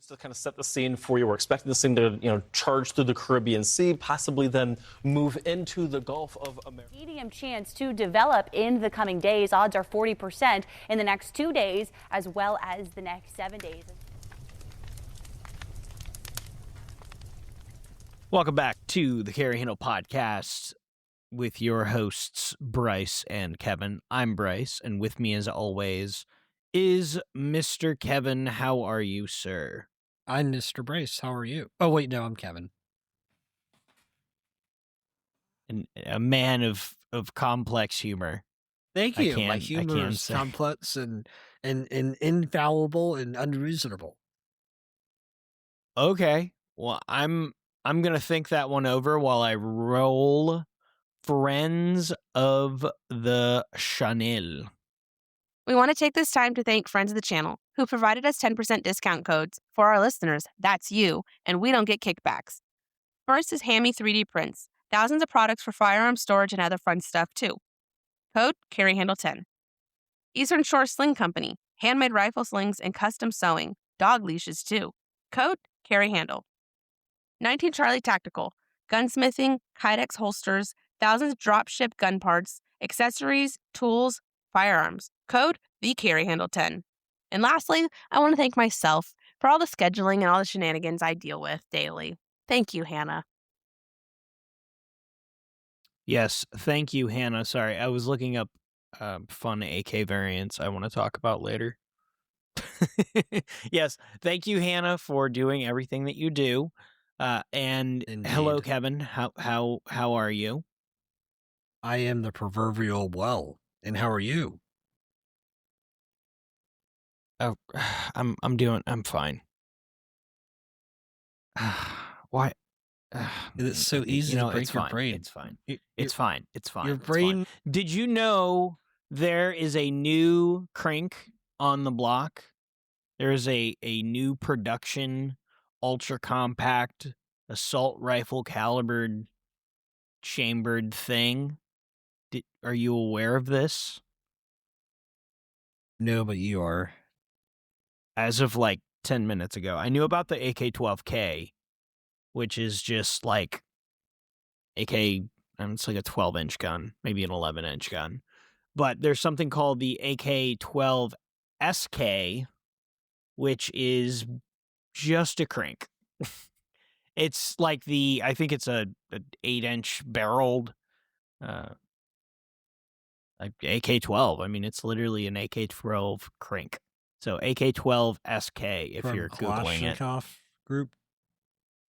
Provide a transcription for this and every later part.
To kind of set the scene for you, we're expecting this thing to, charge through the Caribbean Sea, possibly then move into the Gulf of America. Medium chance to develop in the coming days. Odds are 40% in the next 2 days, as well as the next 7 days. Welcome back to the Carry Handle Podcast with your hosts, Bryce and Kevin. I'm Bryce, and with me, as always, is Mr. Kevin. How are you, sir? I'm Mr. Bryce. How are you? Oh, wait, no, I'm Kevin. And a man of complex humor. Thank you. My humor is say. complex and infallible and unreasonable. Okay. Well, I'm gonna think that one over while I roll Friends of the Chanel. We want to take this time to thank friends of the channel who provided us 10% discount codes for our listeners. That's you, and we don't get kickbacks. First is Hammy 3D Prints. Thousands of products for firearm storage and other fun stuff, too. Code CarryHandle10. Eastern Shore Sling Company. Handmade rifle slings and custom sewing. Dog leashes, too. Code CarryHandle. 19 Charlie Tactical. Gunsmithing, Kydex holsters, thousands of drop-ship gun parts, accessories, tools, firearms. Code TheCarryHandle10. And lastly, I want to thank myself for all the scheduling and all the shenanigans I deal with daily. Thank you, Hannah. Yes, thank you, Hannah. Sorry, I was looking up fun AK variants I want to talk about later. Yes, thank you, Hannah, for doing everything that you do. And Indeed. Hello, Kevin. How are you? I am the proverbial well. And how are you? Oh, I'm fine. Why? It's so easy to break it's your fine. brain. It's fine. It's It's fine. It's fine. Your It's brain. fine. Did you know there is a new crank on the block? There is a new production, ultra compact assault rifle calibered chambered thing. Are you aware of this? No, but you are. As of like 10 minutes ago, I knew about the AK12SK, which is just like it's like a 12-inch gun, maybe an 11-inch gun. But there's something called the AK12SK, which is just a crank. It's like I think it's a 8-inch barreled AK-12. I mean, it's literally an AK-12 crank. So AK-12SK, if From you're Googling it. Kalashnikov group.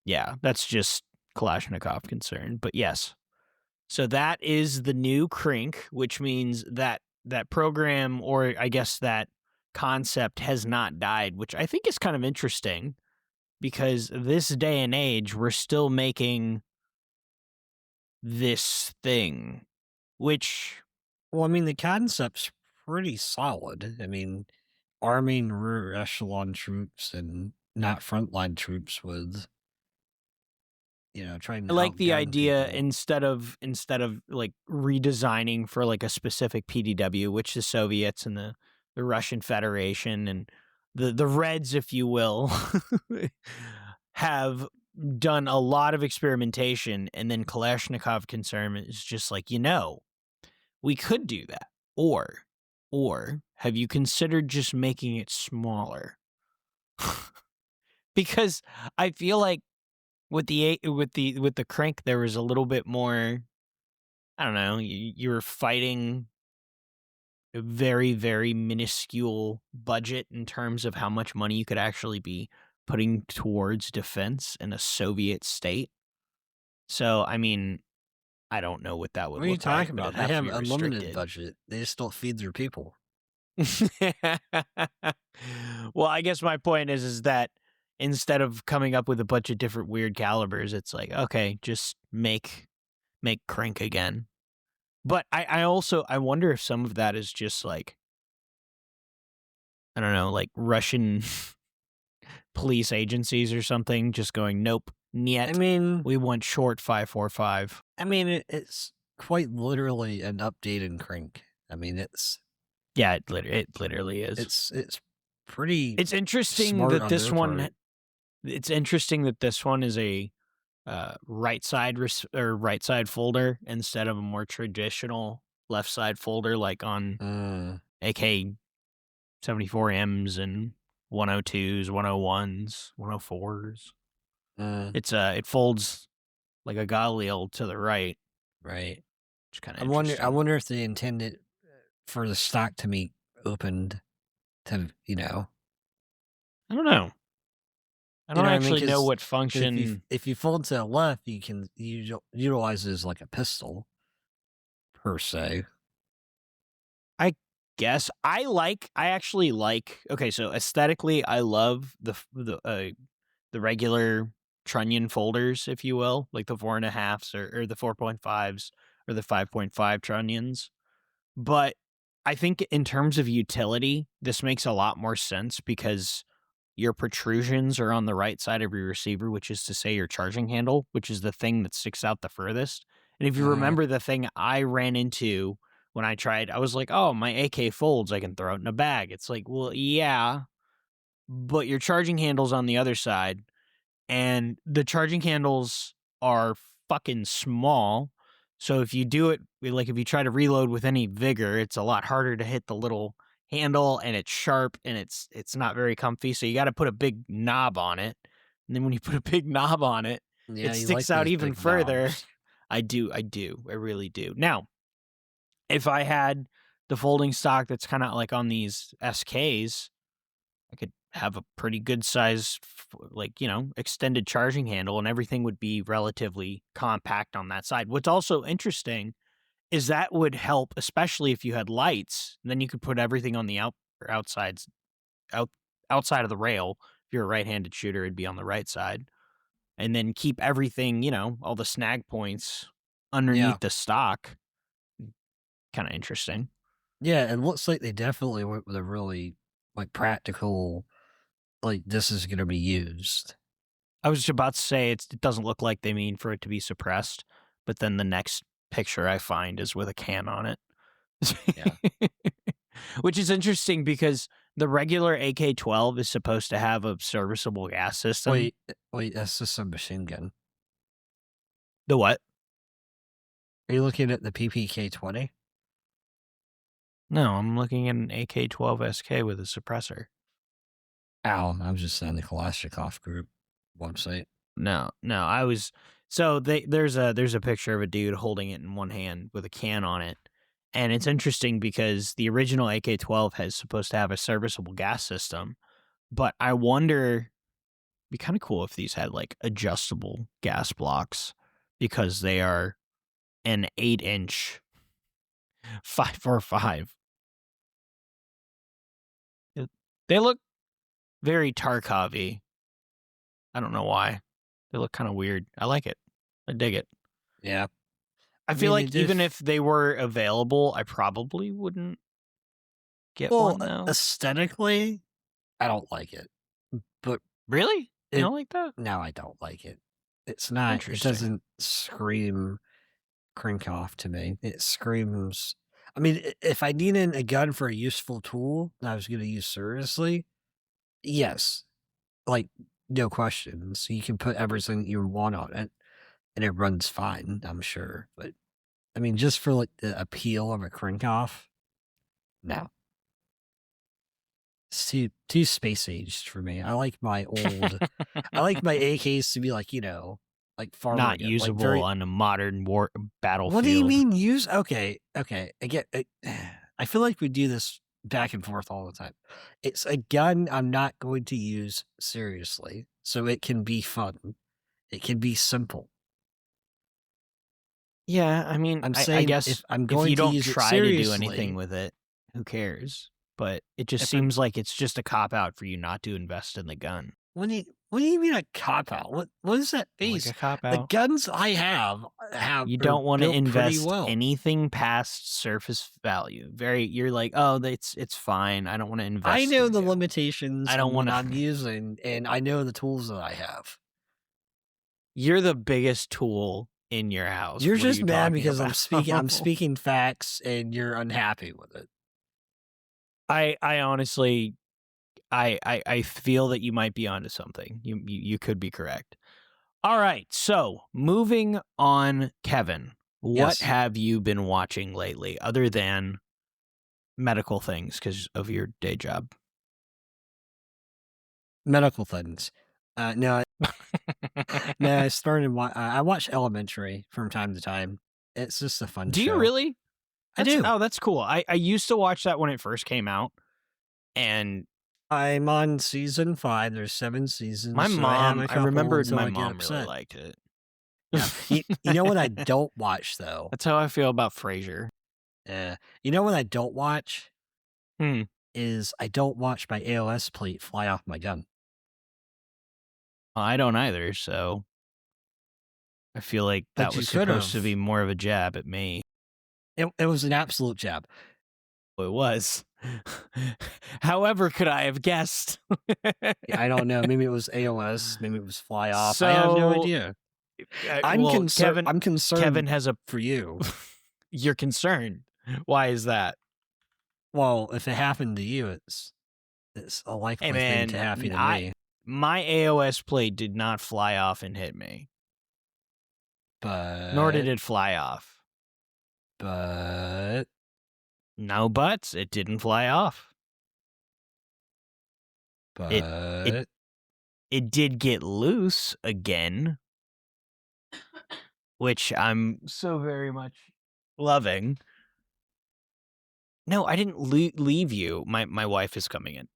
Yeah, that's just Kalashnikov concern. But yes. So that is the new crank, which means that program, or I guess that concept, has not died, which I think is kind of interesting because this day and age, we're still making this thing, which... Well, I mean, the concept's pretty solid. I mean, arming rear echelon troops and not frontline troops with, trying to. I like the outgun idea people. instead of like redesigning for like a specific PDW, which the Soviets and the Russian Federation and the Reds, if you will, have done a lot of experimentation, and then Kalashnikov concern is just like, we could do that. Or have you considered just making it smaller? Because I feel like with the crank, there was a little bit more, I don't know, you were fighting a very, very minuscule budget in terms of how much money you could actually be putting towards defense in a Soviet state. So, I mean, I don't know what that would What are you look like. talking about? They have unlimited budget. They just don't feed their people. Well, I guess my point is that instead of coming up with a bunch of different weird calibers, it's like, okay, just make crank again. But I wonder if some of that is just like, I don't know, like Russian police agencies or something just going, nope, niet. I mean, we want short 545. I mean, it's quite literally an updated crank. I mean, it's... Yeah, it literally is. It's pretty... It's interesting smart that on this their one... part. It's interesting that this one is a right side right side folder instead of a more traditional left side folder like on AK-74Ms and 102s, 101s, 104s. It folds like a Galil to the right, Right. which is kind of I interesting. wonder if they intended for the stock to be opened to, I don't know. I don't what I mean? actually know 'Cause- what 'cause function. if you fold to the left, you can utilize it as like a pistol per se. I guess I actually like. Okay, so aesthetically, I love the regular trunnion folders, if you will, like the 4.5s or the 4.5s or the 5.5 trunnions. But I think in terms of utility, this makes a lot more sense because your protrusions are on the right side of your receiver, which is to say your charging handle, which is the thing that sticks out the furthest. And if you remember the thing I ran into when I tried, I was like, oh, my AK folds, I can throw it in a bag. It's like, well, yeah, but your charging handle's on the other side, and the charging handles are fucking small. So if you do it, like if you try to reload with any vigor, it's a lot harder to hit the little handle, and it's sharp, and it's not very comfy. So you got to put a big knob on it. And then when you put a big knob on it, Yeah, it you sticks like out those even big further. knobs. I really do. Now, if I had the folding stock that's kind of like on these SKs, I could have a pretty good size, like, extended charging handle, and everything would be relatively compact on that side. What's also interesting is that would help, especially if you had lights. Then you could put everything on the outsides, outside of the rail. If you're a right-handed shooter, it'd be on the right side, and then keep everything, all the snag points underneath the stock. Kind of interesting. Yeah, it looks like they definitely went with a really like practical, like this is going to be used. I was just about to say it doesn't look like they mean for it to be suppressed, but then the next picture I find is with a can on it. Yeah. Which is interesting because the regular AK-12 is supposed to have a serviceable gas system. Wait, that's just a machine gun. The what? Are you looking at the PPK-20? No, I'm looking at an AK-12SK with a suppressor. Ow, I was just on the Kalashnikov group website. No, I was so there's a picture of a dude holding it in one hand with a can on it. And it's interesting because the original AK-12 is supposed to have a serviceable gas system, but I wonder, it'd be kind of cool if these had like adjustable gas blocks because they are an 8-inch 545. They look very Tarkov-y. I don't know why. They look kind of weird. I like it. I dig it. Yeah. I feel like even if they were available, I probably wouldn't get one though. Aesthetically, I don't like it. But really? You don't like that? No, I don't like it. It's not. It Interesting. doesn't scream Krinkhoff to me. It screams. I mean, if I needed a gun for a useful tool that I was going to use seriously, yes, like no questions. You can put everything you want on it, and it runs fine. I'm sure, but I mean, just for like the appeal of a Krinkhoff, no. It's too space aged for me. I like my old. I like my AKs to be like like far not usable on a modern war battlefield. What do you mean use? Okay. Again, I feel like we do this back and forth all the time. It's a gun I'm not going to use seriously, so it can be fun. It can be simple. Yeah, I mean, I'm saying I guess if I'm going you to don't use it try to do seriously- anything with it, who cares? But it just If I'm- seems like it's just a cop out for you not to invest in the gun. What do you mean a cop out? What is that Like base? a cop The out. guns I have You are don't want to built pretty invest well. anything past surface value. You're like, oh, it's fine. I don't want to invest. I know in the it. limitations. I don't want wanna- I'm using, and I know the tools that I have. You're the biggest tool in your house. You're What are just you mad talking because I'm about? speaking facts, and you're unhappy with it. I honestly, I feel that you might be onto something. You could be correct. All right, so moving on, Kevin. What Yes. have you been watching lately, other than medical things because of your day job? Medical things. No, I started. I watch Elementary from time to time. It's just a fun Do show. you really? I do. Oh, that's cool. I used to watch that when it first came out, and I'm on season 5. There's 7 seasons. my so mom, I remembered until my I get mom really upset. liked it. Yeah. You know what I don't watch though? That's how I feel about Frasier. You know what I don't watch? Hmm. Is I don't watch my AOS plate fly off my gun. Well, I don't either, so I feel like But that you was supposed to could've. be more of a jab at me. It was an absolute jab. It was. However, could I have guessed? I don't know. Maybe it was AOS. Maybe it was fly off. I have no So, idea. I'm concerned Kevin has a. for you. You're concerned. Why is that? Well, if it happened to you, it's a likely Hey thing man, to happen to me. my AOS plate did not fly off and hit me, nor did it fly off. But No buts. It didn't fly off. But It did get loose again, which I'm so very much loving. No, I didn't leave you. My wife is coming in.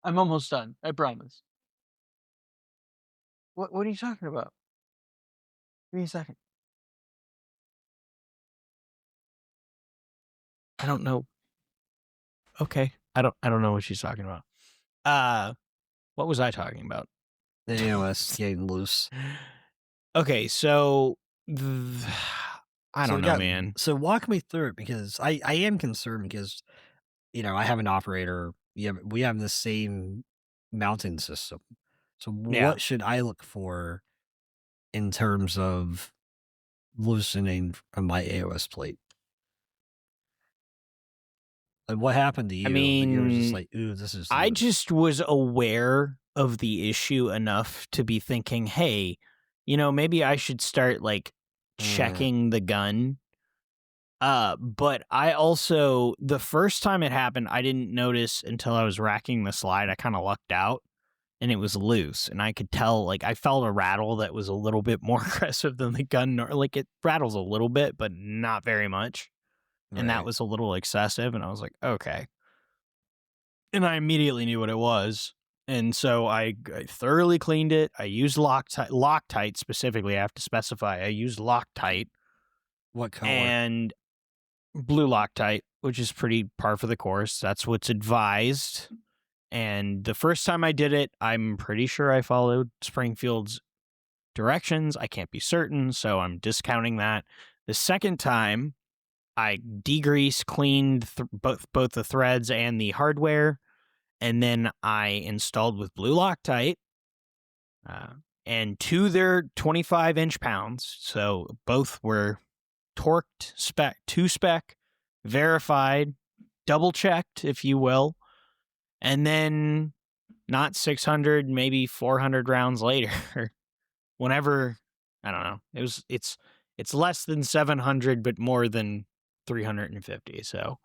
I'm almost done. I promise. What are you talking about? Give me a second. I don't know. Okay. I don't know what she's talking about. What was I talking about? the AOS getting loose. Okay, so I don't know, man. So walk me through it, because I am concerned, because I have an operator. We have the same mounting system. So Yeah. what should I look for in terms of loosening of my AOS plate? Like, what happened to you? I that you were just mean, like, ooh, this is I loose? just was aware of the issue enough to be thinking, hey, maybe I should start like checking the gun. But I also, the first time it happened, I didn't notice until I was racking the slide. I kind of lucked out and it was loose, and I could tell, like, I felt a rattle that was a little bit more aggressive than the gun. Like, it rattles a little bit, but not very much. And that Right. was a little excessive. And I was like, okay. And I immediately knew what it was. And so I thoroughly cleaned it. I used Loctite specifically. I have to specify. I used Loctite. What color? And blue Loctite, which is pretty par for the course. That's what's advised. And the first time I did it, I'm pretty sure I followed Springfield's directions. I can't be certain, so I'm discounting that. The second time, I degreased, cleaned both the threads and the hardware, and then I installed with blue Loctite, and to their 25 inch-pounds. So both were torqued spec, verified, double checked, if you will, and then not 600, maybe 400 rounds later, whenever, I don't know. It's less than 700, but more than 350. So,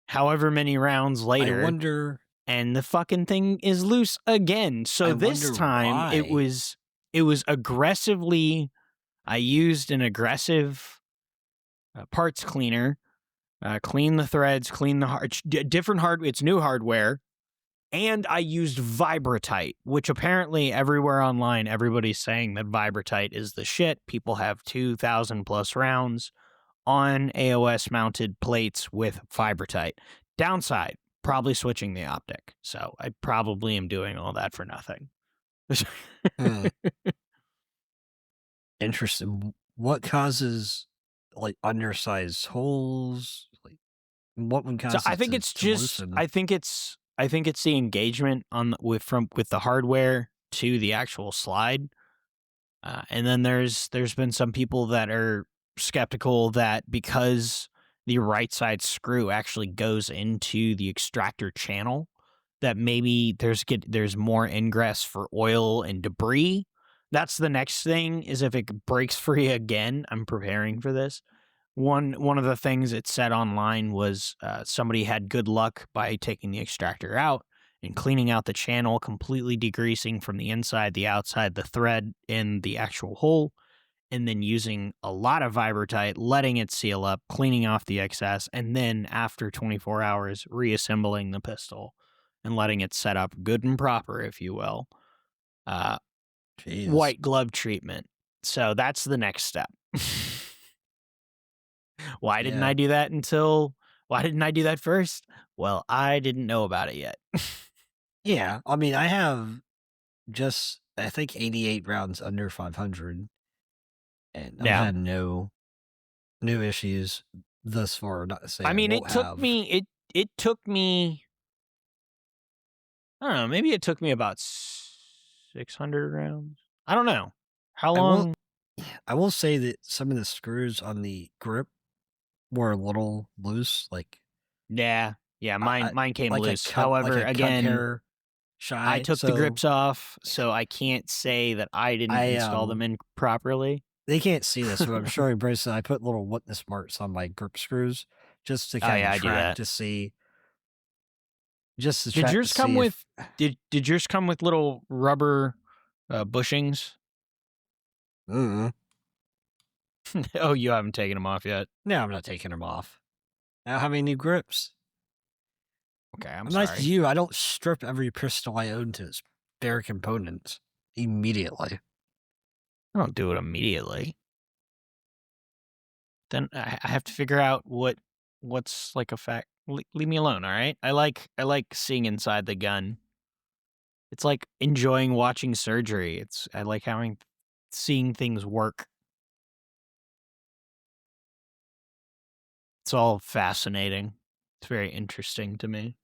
however many rounds later, I wonder. and the fucking thing is loose again. So this time it was aggressively. I used an aggressive parts cleaner, clean the threads, clean the different hardware. It's new hardware. And I used Vibratite, which apparently everywhere online, everybody's saying that Vibratite is the shit. People have 2,000 plus rounds on AOS mounted plates with Vibratite. Downside, probably switching the optic. So I probably am doing all that for nothing. Interesting. What causes like undersized holes? Like, what would cause? So I think it's just. I think it's the engagement with the hardware to the actual slide, and then there's been some people that are skeptical that because the right side screw actually goes into the extractor channel, that maybe there's more ingress for oil and debris. That's the next thing, is if it breaks free again. I'm preparing for this. One of the things it said online was somebody had good luck by taking the extractor out and cleaning out the channel, completely degreasing from the inside, the outside, the thread in the actual hole, and then using a lot of Vibertite, letting it seal up, cleaning off the excess, and then after 24 hours, reassembling the pistol and letting it set up good and proper, if you will. Jeez. White glove treatment. So that's the next step. Why didn't I do that first? Well, I didn't know about it yet. Yeah, I mean, I have just, I think, 88 rounds under 500, and I've Yeah. had no issues thus far. Not to say I mean, it won't took have. me, I don't know, maybe it took me about 600 rounds. I don't know. How long? I will say that some of the screws on the grip were a little loose, like Yeah, mine came like loose. a cut, However, like a cut again, hair shy. I took the grips off, so I can't say that I didn't install them in properly. They can't see this, but I'm showing Bryce that I put little witness marks on my grip screws just to kind of track to see. Just to Did check yours to come see with? Did yours come with little rubber bushings? Mm-hmm. Oh, you haven't taken them off yet. No, I'm not taking them off. I don't have any new grips. Okay, I'm sorry. like you. I don't strip every pistol I own to its bare components immediately. I don't do it immediately. Then I have to figure out what's like a fact. Leave me alone, all right? I like seeing inside the gun. It's like enjoying watching surgery. I like seeing things work. It's all fascinating. It's very interesting to me.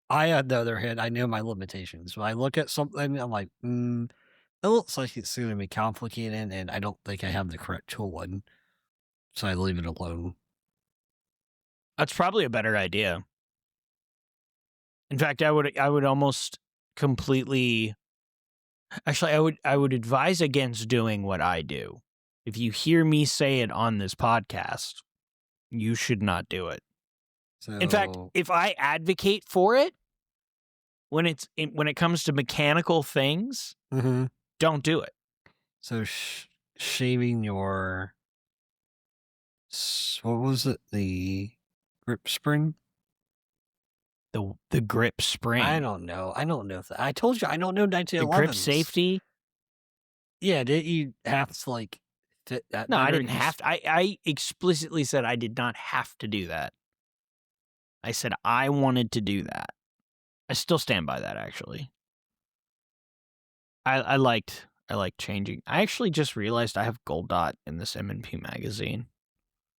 I, on the other hand, I know my limitations. When I look at something, I'm like, it looks like it's going to be complicated, and I don't think I have the correct tool one, so I leave it alone. That's probably a better idea. In fact, I would almost completely. Actually, I would advise against doing what I do. If you hear me say it on this podcast, you should not do it. So, in fact, if I advocate for it, when it comes to mechanical things, don't do it. So shaving your, what was it? The grip spring? The grip spring. I don't know. I told you I don't know 1911s. The grip safety. Yeah, didn't you have to like fit that? No, I didn't have to. I explicitly said I did not have to do that. I said I wanted to do that. I still stand by that, actually. I liked changing. I actually just realized I have Gold Dot in this M&P magazine,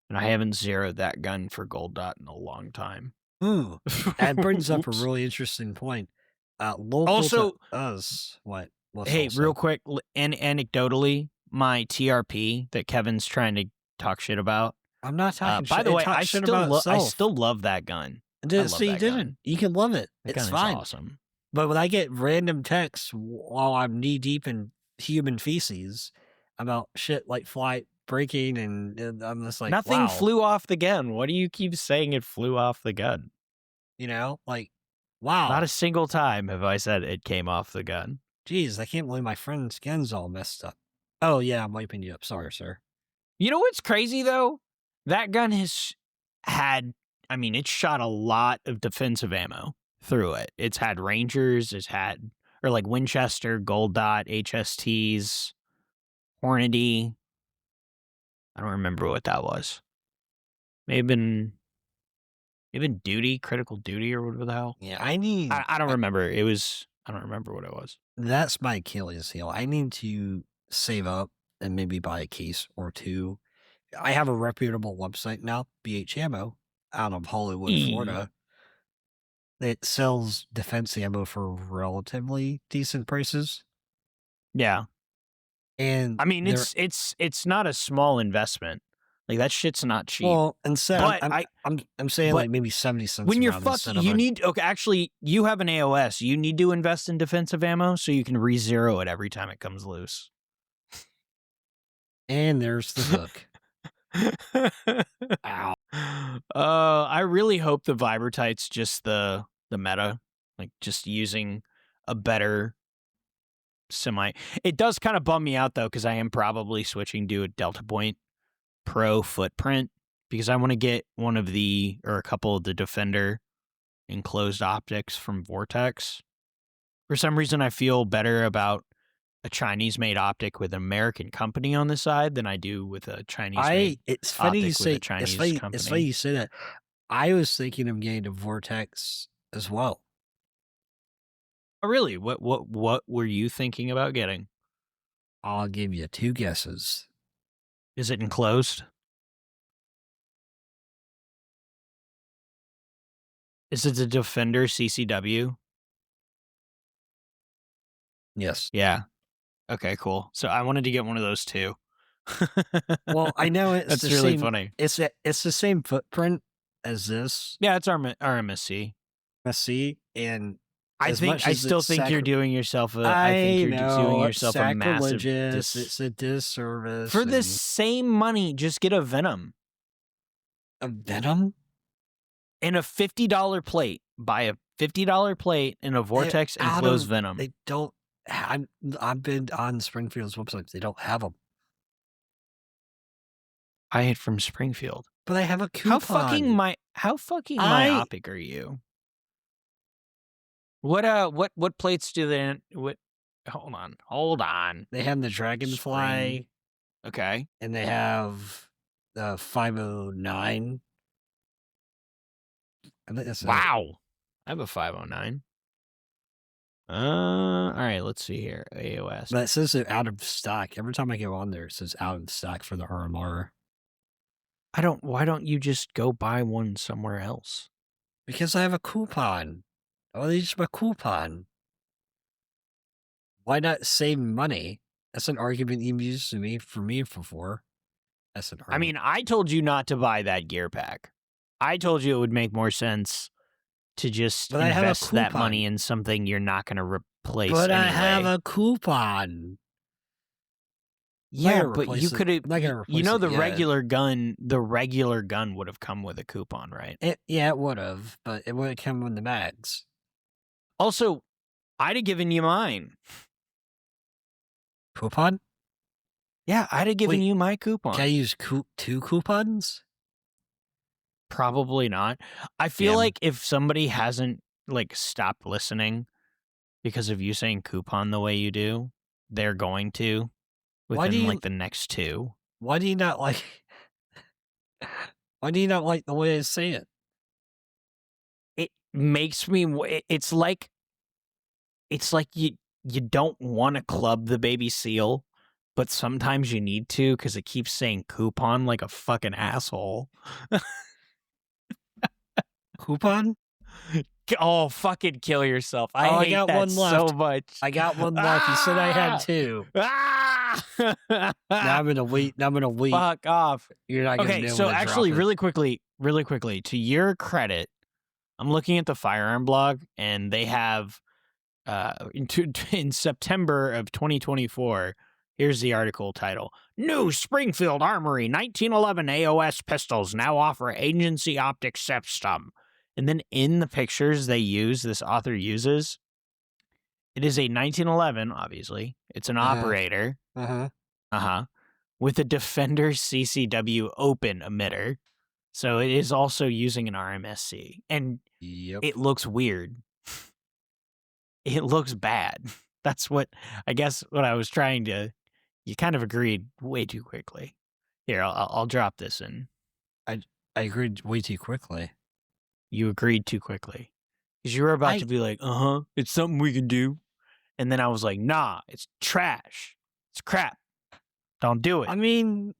and I haven't zeroed that gun for Gold Dot in a long time. Ooh, that brings up a really interesting point. Also, to us, what? Hey, real quick, anecdotally, my TRP that Kevin's trying to talk shit about. I'm not talking shit. By the way, I I still love that gun. See, you didn't. You can love it. That it's gun fine. is awesome. But when I get random texts while I'm knee deep in human feces about shit like flight breaking, and I'm just like, nothing wow. flew off the gun. What do you keep saying it flew off the gun? You know, like, wow. Not a single time have I said it came off the gun. Jeez, I can't believe my friend's skin's all messed up. Oh, yeah, I'm wiping you up. Sorry, sir. You know what's crazy, though? That gun has had, I mean, it's shot a lot of defensive ammo through it. It's had Rangers, or like Winchester, Gold Dot, HSTs, Hornady. I don't remember what that was. May have been Duty, Critical Duty, or whatever the hell. Yeah, I don't remember. I don't remember what it was. That's my Achilles heel. I need to save up and maybe buy a case or two. I have a reputable website now, BH Ammo, out of Hollywood, Florida. It sells defense ammo for relatively decent prices. Yeah. And I mean, it's not a small investment. Like that shit's not cheap. Well, instead, But I'm saying but like maybe 70 cents. when you're around fucking, instead of you a- need okay. Actually, you have an AOS. You need to invest in defensive ammo so you can re-zero it every time it comes loose. And there's the hook. Ow. I really hope the Vibrotite's just the meta, like just using a better semi. It does kind of bum me out though, because I am probably switching to a Delta Point Pro footprint because I want to get one of the or a couple of the Defender enclosed optics from Vortex. For some reason, I feel better about a Chinese-made optic with an American company on the side than I do with a Chinese-made It's funny you optic with say a Chinese it's funny, company. It's funny you say that. I was thinking of getting a Vortex as well. Oh, really? What were you thinking about getting? I'll give you 2 guesses. Is it enclosed? Is it the Defender CCW? Yes. Yeah. Okay, cool. So I wanted to get one of those too. Well, I know it's That's the really same, funny. It's the same footprint as this Yeah, it's our MSC. MSC, and I as think much I as still it's think you're doing yourself a. I I think you're know, doing it's yourself a massive. sacrilegious. It's a disservice. For the and same money, just get a Venom a Venom. and a $50 plate. Buy a $50 plate and a Vortex They're out enclosed of- Venom. They don't. I've been on Springfield's website. They don't have them. Buy it from Springfield. But I have a coupon. How fucking myopic are you? What plates do they what hold on. They have the Dragonfly, Okay. and they have the 509. I think that's it. Wow. I have a 509. All right, let's see here. AOS. But it says they're out of stock. Every time I go on there, it says out of stock for the RMR. Why don't you just go buy one somewhere else? Because I have a coupon. I want to use my coupon. Why not save money? That's an argument you've used to me before. That's an argument. I mean, I told you not to buy that gear pack. I told you it would make more sense to just But I have a invest that coupon. money in something you're not going to replace but anyway. I have a coupon. Yeah, gonna but replace you it. could have. I'm not gonna You replace know, it the yet. regular gun would have come with a coupon, right? Yeah, it would have, but it wouldn't come with the mags. Also, I'd have given you mine. Coupon? Yeah, I'd have given Wait, you my coupon. Can I use 2 coupons? Probably not. I feel Damn. like if somebody hasn't stopped listening because of you saying coupon the way you do, they're going to Why do within you- the next 2. Why do you not like? Why do you not like the way I say it? It makes me. It's like you don't want to club the baby seal, but sometimes you need to because it keeps saying coupon like a fucking asshole. Coupon? Oh, fucking kill yourself! I Oh, I hate got that one so left. much. I got one left. You said I had 2. Ah! Now I'm gonna wait. Fuck off. You're not gonna be Okay, able so to actually, drop it. really quickly, to your credit, I'm looking at the Firearm blog, and they have in September of 2024. Here's the article title: New Springfield Armory 1911 AOS pistols now offer agency optic system. And then in the pictures this author uses, it is a 1911. Obviously, it's an operator. Uh-huh. With a Defender CCW open emitter. So it is also using an RMSC. And Yep. it looks weird. It looks bad. That's what I was trying to. You kind of agreed way too quickly. Here, I'll drop this in. I agreed way too quickly. You agreed too quickly. Because you were about to be like, it's something we can do. And then I was like, nah, it's trash. It's crap. Don't do it. I mean,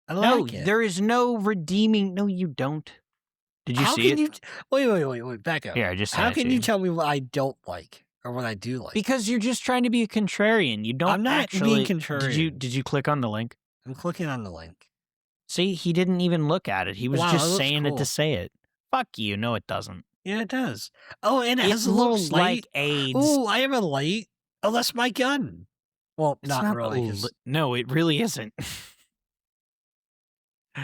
I No, like it. there is no redeeming. No, you don't. Did you How see can it? Wait, back up. Here, I just How sent it can to you tell me what I don't like or what I do like? Because you're just trying to be a contrarian. You don't. I'm not being actually, contrarian. Did you click on the link? I'm clicking on the link. See, he didn't even look at it. He was Wow, that just looks saying it to cool. say it. Fuck you. No, it doesn't. Yeah, it does. Oh, and it It has a little looks light. like AIDS. Oh, I have a light. Oh, that's my gun. Well, It's not not really, 'cause no, it really isn't.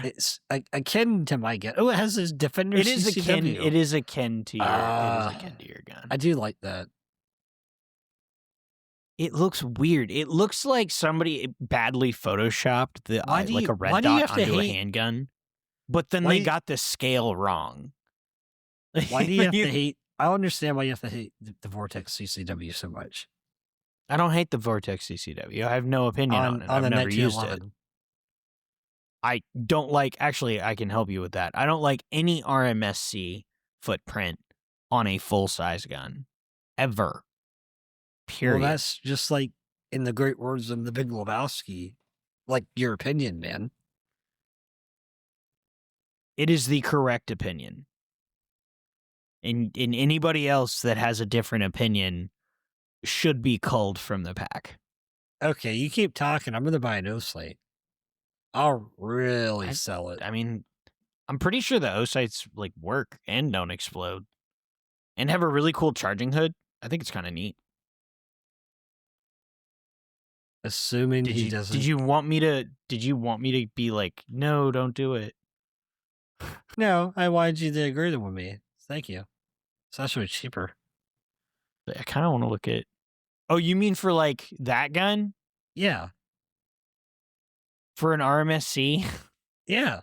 it's akin to my gun. Oh, it has this Defender It is akin. CCW. It is akin to your. It Ah. is akin to your gun. I do like that. It looks weird. It looks like somebody badly photoshopped the Why do like you- a red why do you dot have to onto a hate- handgun, but then Why they do- got the scale wrong. Why do you have to hate? I don't understand why you have to hate the Vortex CCW so much. I don't hate the Vortex CCW. I have no opinion on it. I've the never used it. 1911. I don't like. Actually, I can help you with that. I don't like any RMSC footprint on a full size gun, ever. Period. Well, that's just like in the great words of the Big Lebowski, like your opinion, man. It is the correct opinion. And anybody else that has a different opinion should be culled from the pack. Okay, you keep talking. I'm gonna buy an O-Slate. I'll really sell it. I mean, I'm pretty sure the O-sights like work and don't explode, and have a really cool charging hood. I think it's kind of neat. Assuming Did he you, doesn't. did you want me to? Did you want me to be like, no, don't do it? No, I wanted you to agree with me. Thank you. It's actually cheaper. I kind of want to look at. Oh, you mean for like that gun? Yeah, For an RMSC? yeah.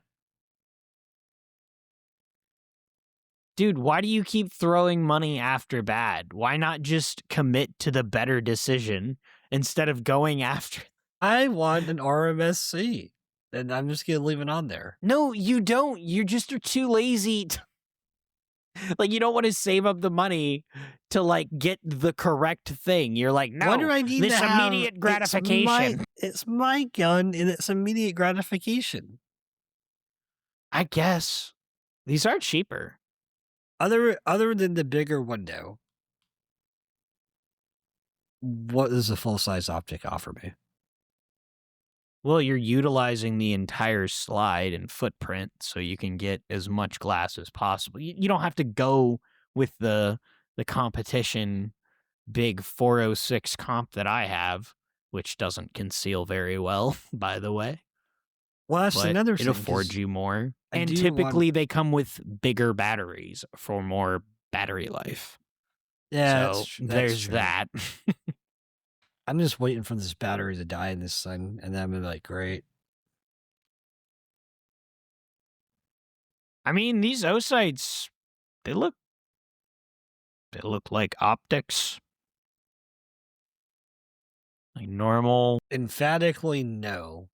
Dude, why do you keep throwing money after bad? Why not just commit to the better decision instead of going after? I want an RMSC, and I'm just gonna leave it on there. No, you don't. You just are too lazy. Like, you don't want to save up the money to like get the correct thing. You're like, no, Why do I need this to have- immediate gratification. It's my gun, and it's immediate gratification. I guess these are cheaper. Other than the bigger window, what does a full size optic offer me? Well, you're utilizing the entire slide and footprint so you can get as much glass as possible. You don't have to go with the competition big 406 comp that I have, which doesn't conceal very well, by the way. Well, that's But another it thing. 'cause affords you more. I And do typically they come with bigger batteries for more battery life. Yeah, so that's there's true. that. I'm just waiting for this battery to die in this thing, and then I'm gonna be like, great. I mean, these O-sights, they look like optics. Like normal. Emphatically, no.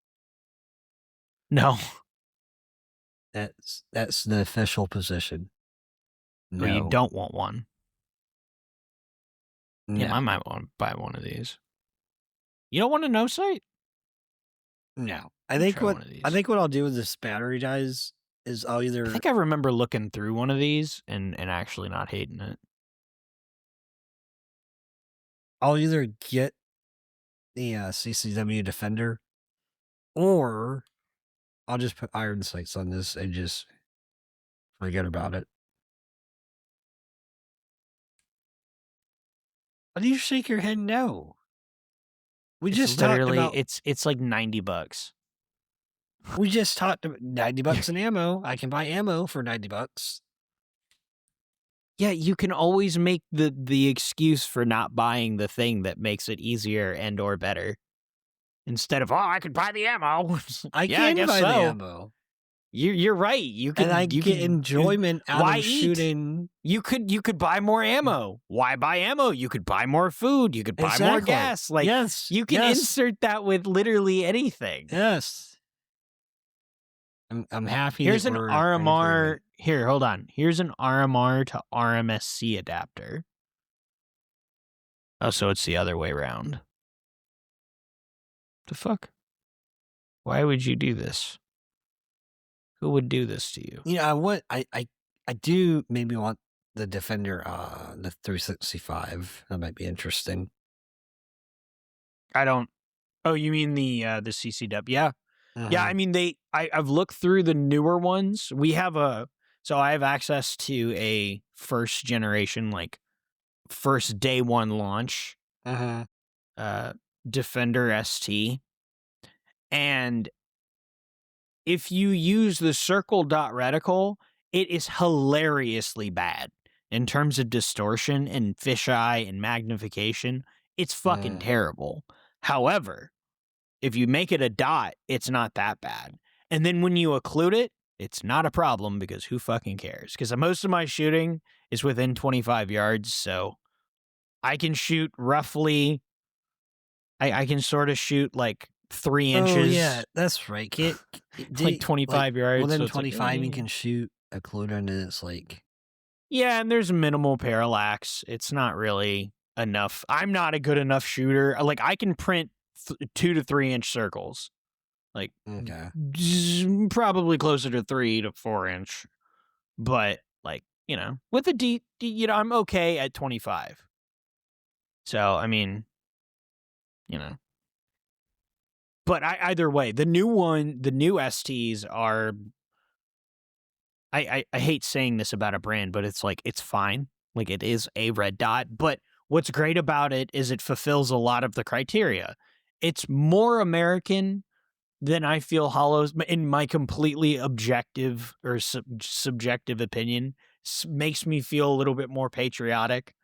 No. That's the official position. No, Or you don't want one. No. Yeah, I might want to buy one of these. You don't want a no-sight? No. I think try what one of these. I think what I'll do with this battery dies is I'll either I think I remember looking through one of these and actually not hating it. get the CCW Defender, or I'll just put iron sights on this and just forget about it. Why do you shake your head no? We It's just talked literally about it's like $90. we just talked about $90 in ammo. I can buy ammo for $90. Yeah, you can always make the excuse for not buying the thing that makes it easier and or better. Instead of, I could buy the ammo. I Yeah, can guess buy so. the ammo. You're right. You can And I you get can- enjoyment out why of eat? shooting. You could buy more ammo. Why buy ammo? You could buy more food. You could buy more Exactly. gas. Like yes, you can yes, insert that with literally anything. Yes. I'm happy. Here's that an we're in RMR. agreement. Here, hold on. Here's an RMR to RMSC adapter. Oh, so it's the other way around. The fuck? Why would you do this? Who would do this to you? You know, I do maybe want the Defender, the 365. That might be interesting. I don't. Oh, you mean the CCW? Yeah, Yeah, I mean, I've looked through the newer ones. So I have access to a first generation, like first day one launch, Defender ST. And if you use the circle dot reticle, it is hilariously bad in terms of distortion and fisheye and magnification. It's fucking terrible. However, if you make it a dot, it's not that bad. And then when you occlude it, it's not a problem because who fucking cares? Because most of my shooting is within 25 yards, so I can shoot roughly. I can sort of shoot like 3 inches. Oh yeah, that's right. Like 25 yards. Within so it's 25, like, you can shoot a occluder, and it's like. Yeah, and there's minimal parallax. It's not really enough. I'm not a good enough shooter. Like I can print 2 to 3 inch circles. Like probably closer to 3 to 4 inch. But like, with a D, I'm okay at 25. So, I mean, but either way, the new STs are, I hate saying this about a brand, but it's like, it's fine. Like it is a red dot, but what's great about it is it fulfills a lot of the criteria. It's more American than I feel Hollows, in my completely objective or subjective opinion. Makes me feel a little bit more patriotic.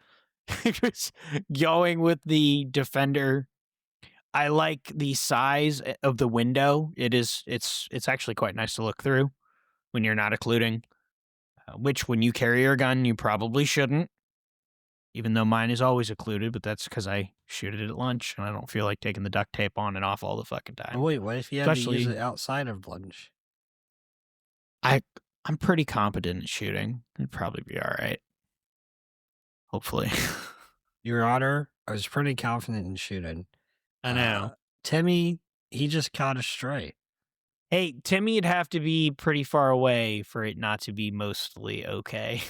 Going with the Defender, I like the size of the window. It's actually quite nice to look through when you're not occluding, which when you carry your gun, you probably shouldn't. Even though mine is always occluded, but that's because I shoot it at lunch and I don't feel like taking the duct tape on and off all the fucking time. Oh, wait, what if you have to use it outside of lunch? I'm pretty competent at shooting. It'd probably be all right. Hopefully. Your Honor, I was pretty confident in shooting. I know. Timmy, he just caught a stray. Hey, Timmy'd have to be pretty far away for it not to be mostly okay.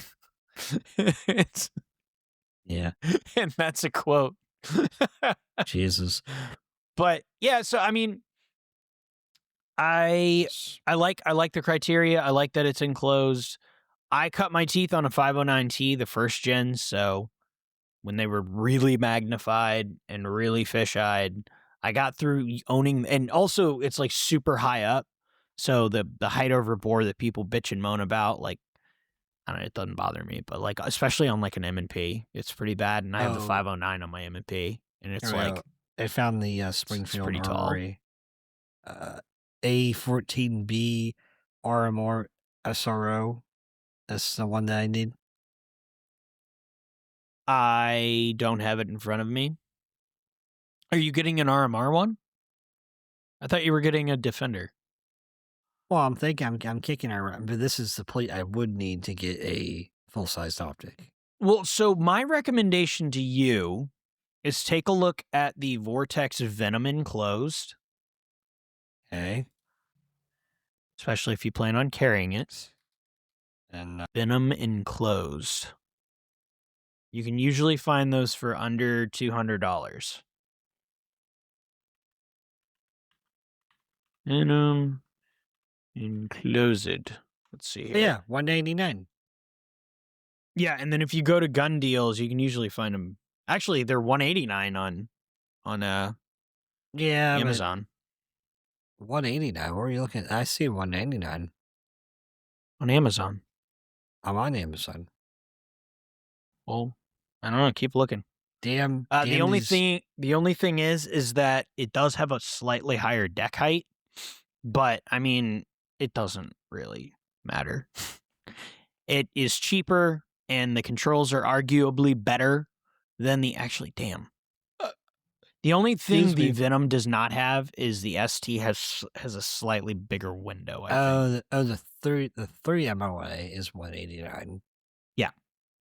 Yeah. And that's a quote. Jesus. But yeah, so I mean, I like the criteria. I like that it's enclosed. I cut my teeth on a 509T, the first gen, so when they were really magnified and really fish-eyed, I got through owning, and also it's like super high up, so the height over bore that people bitch and moan about, like, I don't know, it doesn't bother me, but like especially on like an M&P, it's pretty bad. And I have the 509 on my M&P, and it's like I found the Springfield pretty Armory A14B RMR SRO. That's the one that I need. I don't have it in front of me. Are you getting an RMR one? I thought you were getting a Defender. Well, I'm thinking I'm kicking around, but this is the plate I would need to get a full-sized optic. Well, so my recommendation to you is take a look at the Vortex Venom enclosed. Okay. Especially if you plan on carrying it. And Venom enclosed. You can usually find those for under $200. Venom enclosed. Let's see here. yeah, $199. Yeah, and then if you go to gun deals, you can usually find them. Actually, they're $189 on Amazon. $189. Where are you looking? I see $199 on Amazon. I'm on Amazon. Well, I don't know. Keep looking. Damn. The only thing is that it does have a slightly higher deck height, but I mean, it doesn't really matter. It is cheaper, and the controls are arguably better than the The only thing the Venom does not have is the ST has a slightly bigger window. I think. The 3 MOA is $189. Yeah,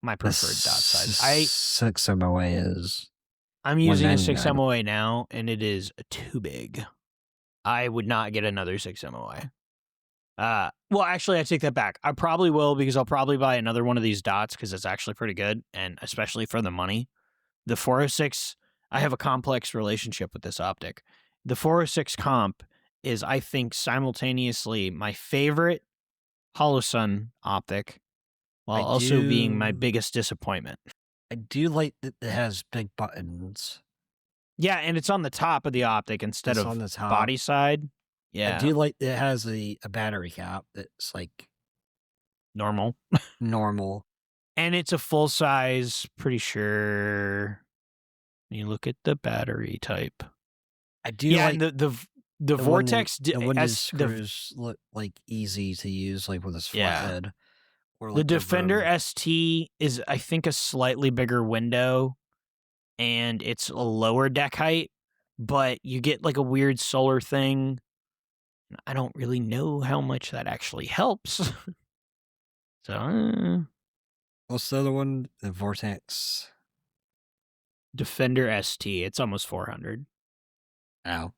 my preferred dot size. 6 MOA is. I'm using a 6 MOA now, and it is too big. I would not get another 6 MOA. Well, actually, I take that back. I probably will, because I'll probably buy another one of these dots because it's actually pretty good, and especially for the money. The 406, I have a complex relationship with this optic. The 406 comp is, I think, simultaneously my favorite Holosun optic, while also being my biggest disappointment. I do like that it has big buttons. Yeah, and it's on the top of the optic instead It's of on the top. body side. Yeah, I do like that it has a battery cap that's like normal. normal. And it's a full size, pretty sure. You look at the battery type. I do Yeah, like and the Vortex the window screws look like easy to use, like with a flathead. Or like the Defender Rogue. ST is, I think, a slightly bigger window, and it's a lower deck height, but you get like a weird solar thing. I don't really know how much that actually helps. So, What's the other one? The Vortex. Defender ST, it's almost 400. Ow.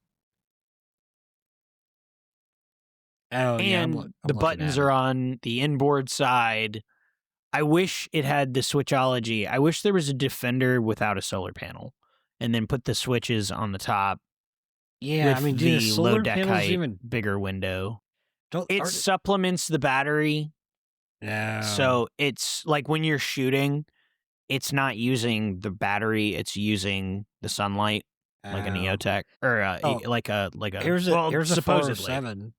Oh, yeah. And the buttons are on the inboard side. I wish it had the switchology. I wish there was a Defender without a solar panel, and then put the switches on the top. Yeah, with I mean, the solar low deck panels height, even bigger window. don't. It supplements the battery, Yeah. so it's like when you're shooting, it's not using the battery; it's using the sunlight, like a Neotech or like a Here's a supposedly 407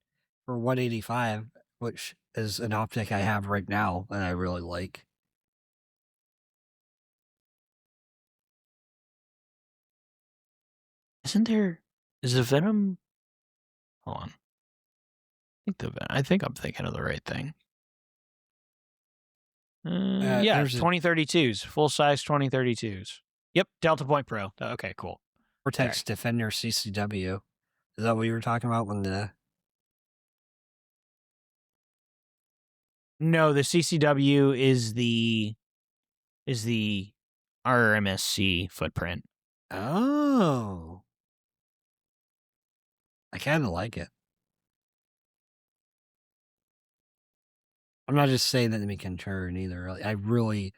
for 185, which is an optic I have right now that I really like. Is the Venom? Hold on. I think I'm thinking of the right thing. Yeah, there's a 2032s, full size 2032s. Yep, Delta Point Pro. Okay, cool. Vortex Defender CCW. Is that what you were talking about when the? No, the CCW is the RMSC footprint. Oh, I kind of like it. I'm not just saying that to make can turn either. I really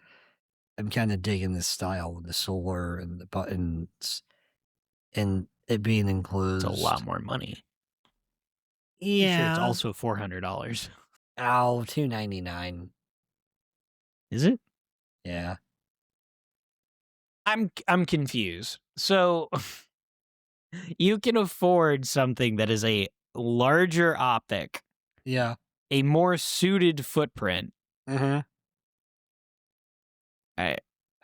am kind of digging this style with the solar and the buttons and it being enclosed. It's a lot more money. Yeah. Sure, it's also $400. Ow, $299. Is it? Yeah. I'm confused. So you can afford something that is a larger optic. Yeah. A more suited footprint. Mm-hmm.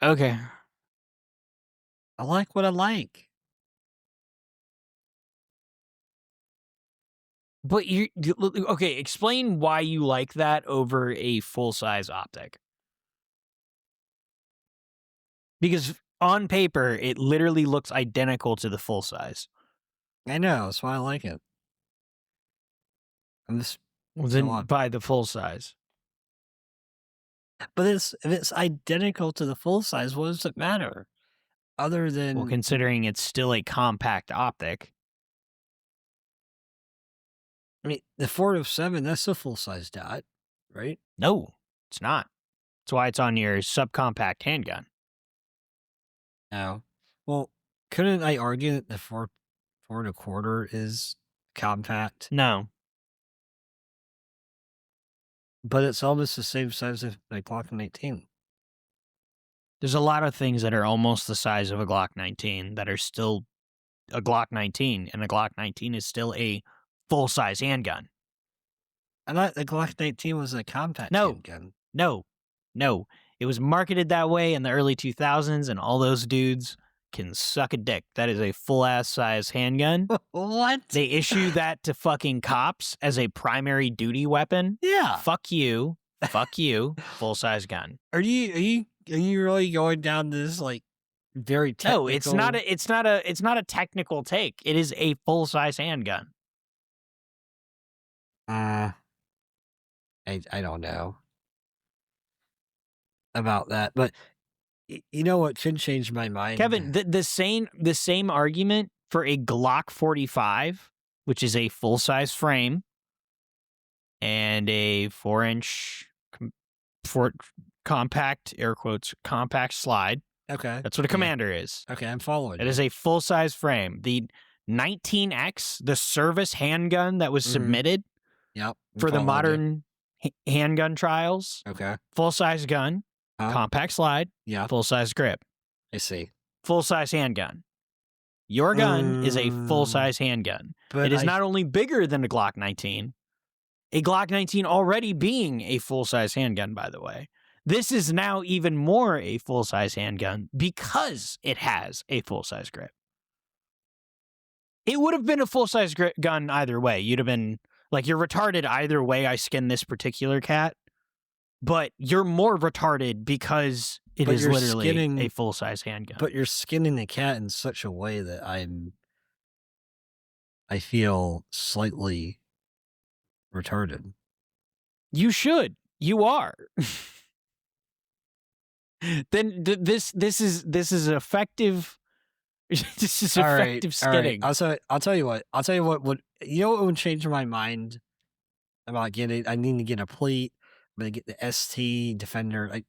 Okay. I like what I like. But okay, explain why you like that over a full-size optic. Because on paper, it literally looks identical to the full size. I know, that's why I like it. I'm just then buy the full size. But if it's identical to the full size, what does it matter? Other than Well, considering it's still a compact optic. I mean, the 407, that's a full size dot, right? No, it's not. That's why it's on your subcompact handgun. No. Well, couldn't I argue that the 4 1/4 is compact? No. But it's almost the same size as my Glock 19. There's a lot of things that are almost the size of a Glock 19 that are still a Glock 19, and a Glock 19 is still a full-size handgun. I thought the Glock 19 was a compact handgun. No. It was marketed that way in the early 2000s, and all those dudes can suck a dick. That is a full-ass size handgun. What? They issue that to fucking cops as a primary duty weapon. Yeah. Fuck you. Fuck you. Full-size gun. Are you really going down this like very technical? No, it's not a technical take. It is a full-size handgun. I don't know about that, but you know what could change my mind? Kevin, the same argument for a Glock 45, which is a full-size frame and a 4-inch compact, air quotes, compact slide. Okay. That's what a commander is. Okay, I'm following. It is a full-size frame. The 19X, the service handgun that was submitted Yep. for the Follow you. modern handgun trials. Okay. Full-size gun, compact slide, Yeah. full-size grip, I see. full-size handgun. Your gun is a full-size handgun. But It is not only bigger than a Glock 19, a Glock 19 already being a full-size handgun, by the way. This is now even more a full-size handgun because it has a full-size grip. It would have been a full-size gun either way. You'd have been like, you're retarded either way I skin this particular cat, but you're more retarded because it is literally a full-size handgun. But you're skinning the cat in such a way that I feel slightly retarded. You should. You are. Then this is effective. This is effective skinning. All right. I'll tell you what. What you know? What would change my mind about getting? I need to get a plate. I'm gonna get the ST Defender. It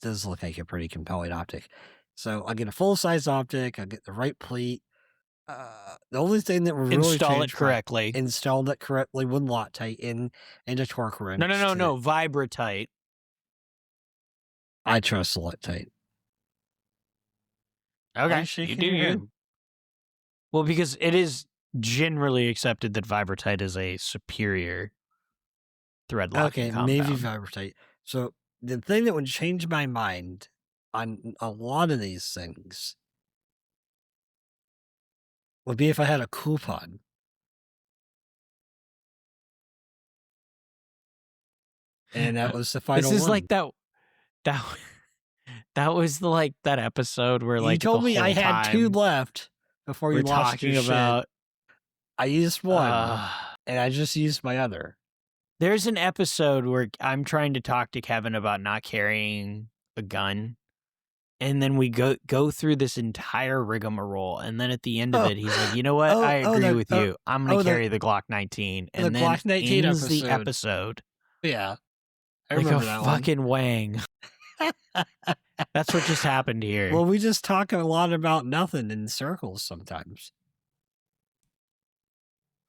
does look like a pretty compelling optic. So I'll get a full size optic. I'll get the right plate. The only thing that will really Install it change correctly. Install it correctly with Loctite and a torque wrench. No. Vibratite. I trust Loctite. Okay, you do you. Well, because it is generally accepted that Vibratite is a superior thread locking compound. Maybe Vibratite. So the thing that would change my mind on a lot of these things would be if I had a coupon. And that was the final This is one. like that was like that episode where like you told me I had 2 left before you lost talking your about. Shit. I used one, and I just used my other. There's an episode where I'm trying to talk to Kevin about not carrying a gun, and then we go through this entire rigmarole, and then at the end of it, he's like, "You know what? I agree with you. I'm going to carry the Glock 19." And then Glock 19 ends the episode. Yeah, I like remember a that fucking wang. That's what just happened here. Well, we just talk a lot about nothing in circles sometimes.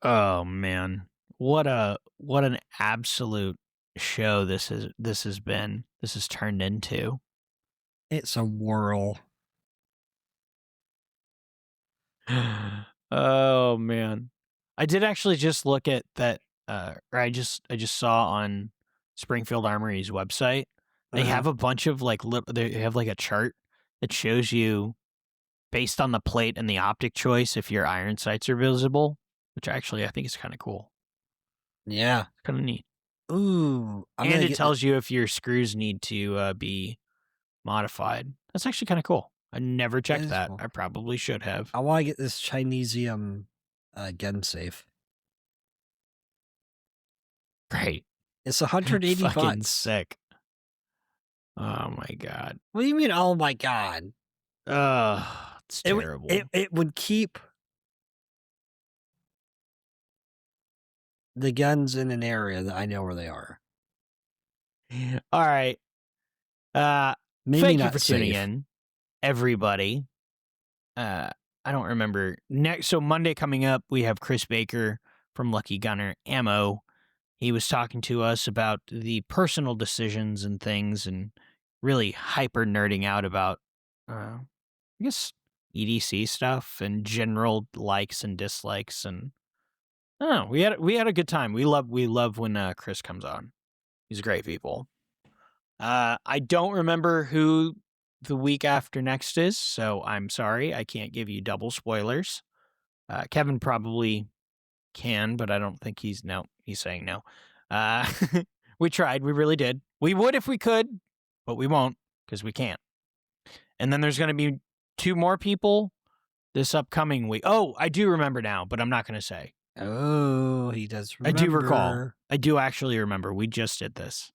Oh man, what an absolute show this has been. This has turned into. It's a whirl. Oh man, I did actually just look at that. Or I just saw on Springfield Armory's website. They have a bunch of like they have like a chart that shows you based on the plate and the optic choice if your iron sights are visible, which actually I think is kind of cool. Yeah, kind of neat. Ooh, and it tells you if your screws need to be modified. That's actually kind of cool. I never checked that. Cool. I probably should have. I want to get this Chinesium gun safe. Great. It's $180. Fucking sick. Oh my god. What do you mean? Oh my god. It's terrible. It would keep the guns in an area that I know where they are. All right. Maybe thank not you for tuning in, everybody. I don't remember next. So Monday coming up, we have Chris Baker from Lucky Gunner Ammo. He was talking to us about the personal decisions and things, and really hyper nerding out about, I guess, EDC stuff and general likes and dislikes. And I don't know, we had a good time. We love when Chris comes on. He's great people. I don't remember who the week after next is, so I'm sorry. I can't give you double spoilers. Kevin probably can, but I don't think he's saying no. We tried. We really did. We would if we could, but we won't because we can't. And then there's going to be 2 more people this upcoming week. Oh, I do remember now, but I'm not going to say. Oh, he does remember. I do recall. I do actually remember. We just did this.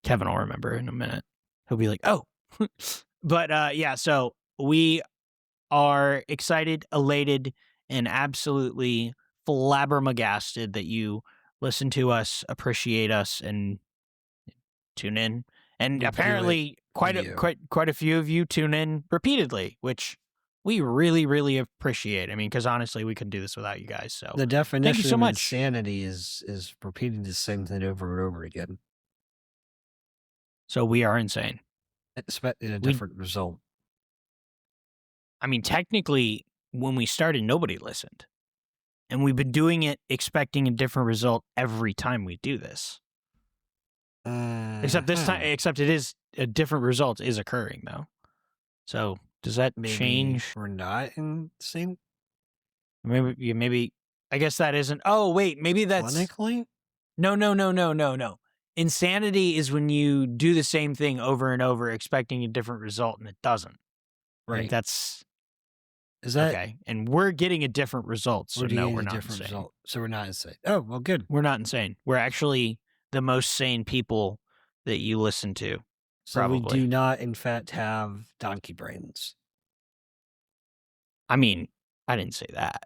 Kevin will remember in a minute. He'll be like, oh. But yeah, so we are excited, elated, and absolutely flabbergasted that you listen to us, appreciate us, and tune in. And apparently quite a few of you tune in repeatedly, which we really, really appreciate. I mean, because honestly, we couldn't do this without you guys. So The definition so of much. insanity is repeating the same thing over and over again, So we are insane. expecting a different result. I mean, technically, when we started, nobody listened. And we've been doing it expecting a different result every time we do this. Except this time, except it is a different result is occurring though. So does that change? We're not insane. Maybe. I guess that isn't. Oh wait, maybe that's Clinically? No. Insanity is when you do the same thing over and over, expecting a different result, and it doesn't. Right. Like that's Is that okay? And we're getting a different result. So no, we're not insane. result. So we're not insane. Oh well, good. We're not insane. We're actually the most sane people that you listen to. So probably. we do not, in fact, have donkey brains. I mean, I didn't say that.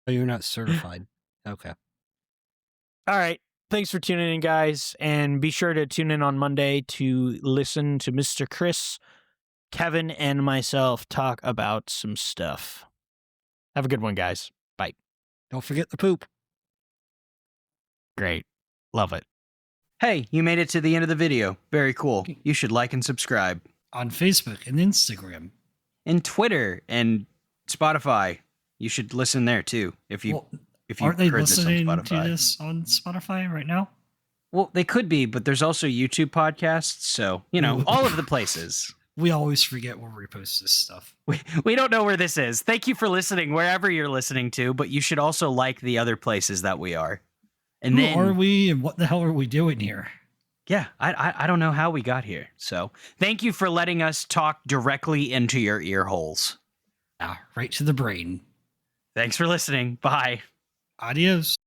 Oh, you're not certified. Okay. All right. Thanks for tuning in, guys. And be sure to tune in on Monday to listen to Mr. Chris, Kevin, and myself talk about some stuff. Have a good one, guys. Bye. Don't forget the poop. Great. Love it. Hey, you made it to the end of the video. Very cool. You should like and subscribe. On Facebook and Instagram. And Twitter and Spotify. You should listen there too. If you aren't they heard listening this on to Spotify. this on Spotify right now? Well, they could be, but there's also YouTube podcasts. So, all of the places. We always forget where we post this stuff. We don't know where this is. Thank you for listening wherever you're listening to, but you should also like the other places that we are. And Who are we and what the hell are we doing here? Yeah, I don't know how we got here. So thank you for letting us talk directly into your ear holes. Right to the brain. Thanks for listening. Bye. Adios.